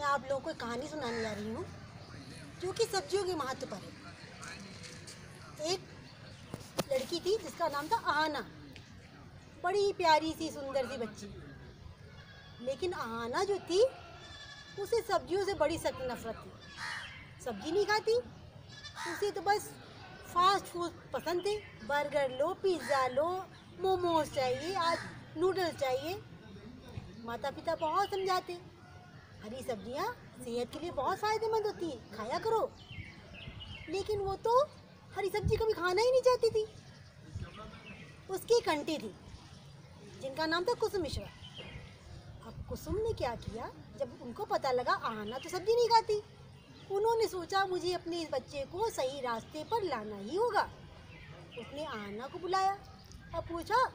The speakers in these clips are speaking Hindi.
मैं आप लोगों को एक कहानी सुनाने जा रही हूँ जो कि सब्जियों के महत्व पर है। एक लड़की थी जिसका नाम था आहाना। बड़ी प्यारी सी सुंदर सी बच्ची, लेकिन आहाना जो थी उसे सब्जियों से बड़ी सख्त नफरत थी। सब्जी नहीं खाती, उसे तो बस फास्ट फूड पसंद थे। बर्गर लो, पिज़्ज़ा लो, मोमोज चाहिए, आज नूडल्स चाहिए। माता पिता बहुत समझाते, हरी सब्जियां सेहत के लिए बहुत फ़ायदेमंद होती हैं, खाया करो। लेकिन वो तो हरी सब्जी कभी खाना ही नहीं चाहती थी। उसकी एक आंटी थी जिनका नाम था कुसुम मिश्रा। अब कुसुम ने क्या किया, जब उनको पता लगा आहाना तो सब्जी नहीं खाती, उन्होंने सोचा मुझे अपने इस बच्चे को सही रास्ते पर लाना ही होगा। उसने आहाना को बुलाया और पूछा,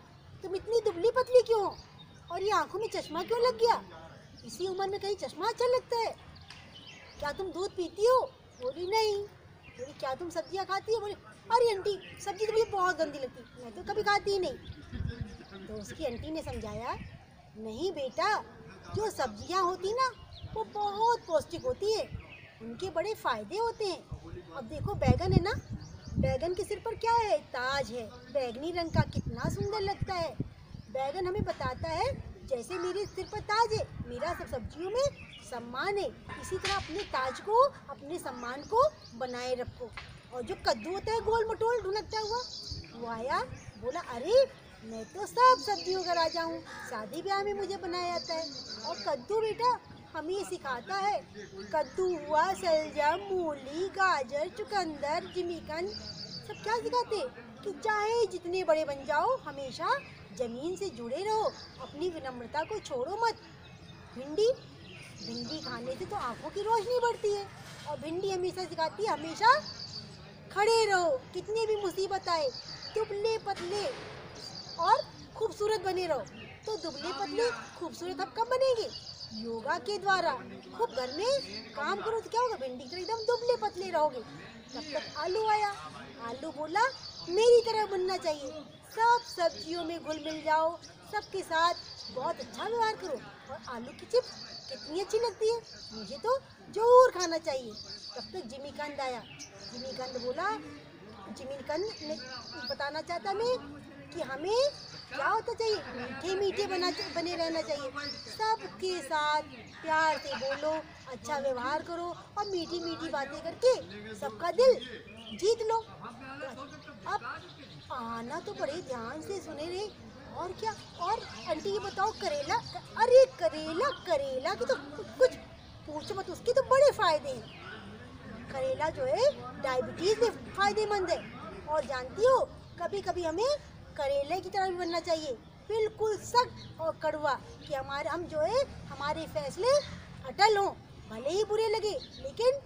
तुम इतनी दुबली पतली क्यों हो और ये आंखों में चश्मा क्यों लग गया? इसी उम्र में कहीं चश्मा अच्छा लगता है? क्या तुम दूध पीती हो? बोली नहीं। बोली क्या तुम सब्जियां खाती हो? बोली अरे आंटी सब्जी तो मुझे बहुत गंदी लगती, मैं तो कभी खाती ही नहीं। तो उसकी आंटी ने समझाया, नहीं बेटा, जो सब्जियां होती ना वो बहुत पौष्टिक होती है, उनके बड़े फायदे होते हैं। अब देखो बैगन है ना, बैगन के सिर पर क्या है? ताज है, बैगनी रंग का, कितना सुंदर लगता है। बैगन हमें बताता है जैसे मेरे सिर पर ताज है, मेरा सब सब्जियों में सम्मान है, इसी तरह अपने ताज को, अपने सम्मान को बनाए रखो। और जो कद्दू होता है गोल मटोल ढुलकता हुआ, वो आया, बोला अरे मैं तो सब सब्जियों का राजा हूँ, शादी ब्याह में मुझे बनाया जाता है। और कद्दू बेटा हमें ये सिखाता है, कद्दू हुआ, शलजम, मूली, गाजर, चुकंदर, जिमीकंद, सब क्या सिखाते कि चाहे जितने बड़े बन जाओ हमेशा जमीन से जुड़े रहो, अपनी विनम्रता को छोड़ो मत। भिंडी, भिंडी खाने से तो आंखों की रोशनी बढ़ती है, और भिंडी हमेशा सिखाती है हमेशा खड़े रहो, कितनी भी मुसीबत आए, दुबले पतले और खूबसूरत बने रहो। तो दुबले पतले खूबसूरत अब कब बनेंगे? योगा के द्वारा। खूब घर में काम करो तो क्या होगा? भिंडी की तरह एकदम दुबले पतले रहोगे। तब तक आलू आया। आलू बोला मेरी तरह बनना चाहिए, सब सब्जियों में घुल मिल जाओ, सबके साथ बहुत अच्छा व्यवहार करो। और आलू की चिप्स कितनी अच्छी लगती है, मुझे तो जरूर खाना चाहिए। तब तक जिमीकंद आया। जिमीकंद बोला, जिमीकंद ने बताना चाहता मैं कि हमें क्या होता चाहिए, मीठे मीठे बने रहना चाहिए, सबके साथ प्यार से बोलो, अच्छा व्यवहार करो और मीठी मीठी बातें करके सबका दिल जीत लो। अब आना तो बड़े ध्यान से सुने रहे। और क्या? और आंटी ये बताओ, करेला, अरे करेला, करेला की तो कुछ पूछो मत, उसके तो बड़े फायदे हैं। करेला जो है डायबिटीज में फायदेमंद है। और जानती हो कभी कभी हमें करेले की तरह भी बनना चाहिए, बिल्कुल सख्त और कड़वा, कि हम जो है हमारे फैसले अटल हों, भले ही बुरे लगे लेकिन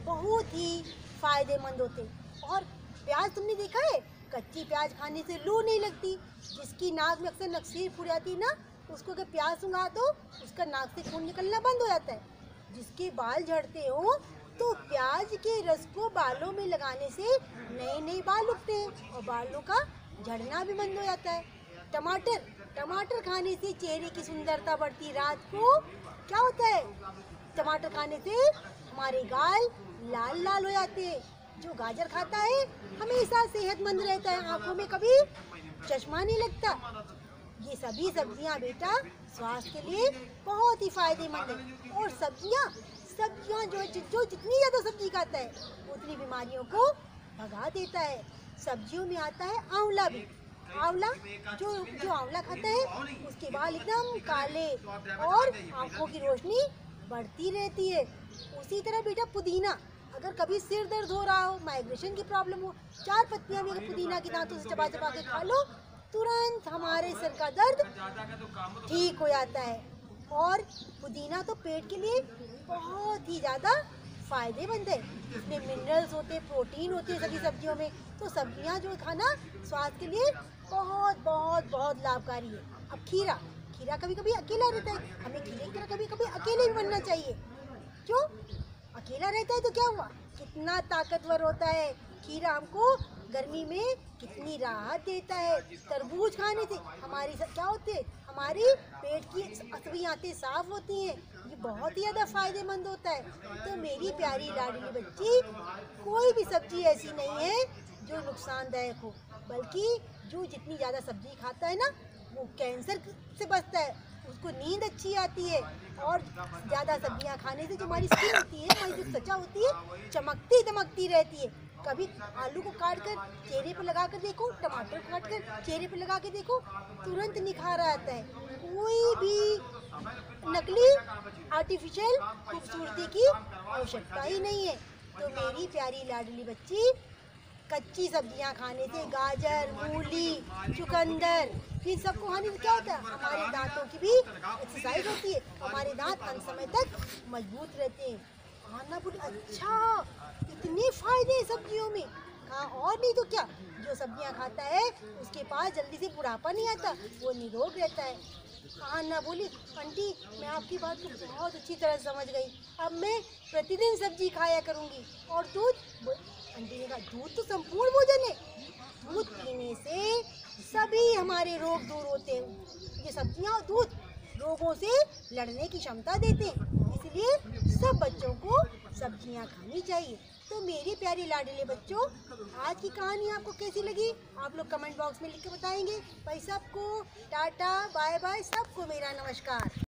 बहुत ही फायदेमंद होते। और प्याज तुमने देखा है, कच्ची प्याज खाने से लू नहीं लगती। जिसकी नाक में अक्सर नक्सीर फूट जाती है ना, उसको अगर प्याज सूंघा दो उसका नाक से खून निकलना बंद हो जाता है। जिसके बाल झड़ते हो तो प्याज के रस को बालों में लगाने से नए नए बाल उगते हैं और बालों का झड़ना भी बंद हो जाता है। टमाटर, टमाटर खाने से चेहरे की सुंदरता बढ़ती। रात को क्या होता है, टमाटर खाने से हमारे गाल लाल लाल हो जाते हैं। जो गाजर खाता है हमेशा सेहतमंद रहता है, आंखों में कभी चश्मा नहीं लगता। ये सभी सब्जियां बेटा स्वास्थ्य के लिए बहुत ही फायदेमंद है। और सब्जियां जो जितनी ज़्यादा सब्जी खाता है उतनी बीमारियों को भगा देता है। सब्जियों में आता है आंवला भी। आंवला, जो आंवला खाता है उसके बाल एकदम काले और आंखों की रोशनी बढ़ती रहती है। उसी तरह बेटा पुदीना, अगर कभी सिर दर्द हो रहा हो, माइग्रेशन की प्रॉब्लम हो, 4 पत्तियां भी अगर पुदीना के दांतों से चबा चबा के खा लो, तुरंत हमारे सिर का दर्द ठीक हो जाता है। और पुदीना तो पेट के लिए बहुत ही ज़्यादा फायदेमंद है, इसमें मिनरल्स होते हैं, प्रोटीन होते हैं सभी सब्जियों में। तो सब्जियां जो खाना स्वास्थ्य के लिए बहुत बहुत बहुत लाभकारी है। अब खीरा, खीरा कभी कभी अकेला रहता है, हमें खीरे की तरह कभी कभी अकेले भी बनना चाहिए। क्यों? अकेला रहता है तो क्या हुआ, कितना ताकतवर होता है। खीरा हमको गर्मी में कितनी राहत देता है। तरबूज खाने से हमारी क्या होते हैं, हमारी पेट की असली आंतें साफ होती हैं। ये बहुत ही ज़्यादा फायदेमंद होता है। तो मेरी प्यारी लाडली बच्ची, कोई भी सब्जी ऐसी नहीं है जो नुकसानदायक हो, बल्कि जो जितनी ज़्यादा सब्जी खाता है ना, वो कैंसर से बचता है, उसको नींद अच्छी आती है। और ज़्यादा सब्जियां खाने से जो हमारी स्किन होती है, हमारी जो त्वचा होती है, चमकती दमकती रहती है। कभी आलू को काट कर चेहरे पर लगा कर देखो, टमाटर को काट कर चेहरे पर लगा के देखो, तुरंत निखार आता है। कोई भी नकली आर्टिफिशियल खूबसूरती की आवश्यकता ही नहीं है। तो मेरी प्यारी लाडली बच्ची, कच्ची सब्जियां खाने से, गाजर, मूली, चुकंदर, इन सबको खाने से क्या होता है, हमारे दांतों की भी एक्सरसाइज होती है, हमारे दांत अंत समय तक मजबूत रहते हैं। हाँ ना बोली, अच्छा इतने फायदे हैं सब्जियों में। हाँ, और नहीं तो क्या, जो सब्जियां खाता है उसके पास जल्दी से बुढ़ापा नहीं आता, वो निरोग रहता है। हाँ ना बोली, आंटी मैं आपकी बात को बहुत अच्छी तरह समझ गई, अब मैं प्रतिदिन सब्जी खाया करूँगी। और दूध, आंटी ने कहा दूध तो संपूर्ण भोजन है, दूध पीने से सभी हमारे रोग दूर होते हैं। ये सब्जियां और दूध रोगों से लड़ने की क्षमता देते हैं, इसलिए सब बच्चों को सब्जियां खानी चाहिए। तो मेरी प्यारी लाडले बच्चों, आज की कहानी आपको कैसी लगी, आप लोग कमेंट बॉक्स में लिख के बताएंगे। भाई सबको टाटा बाय बाय, सबको मेरा नमस्कार।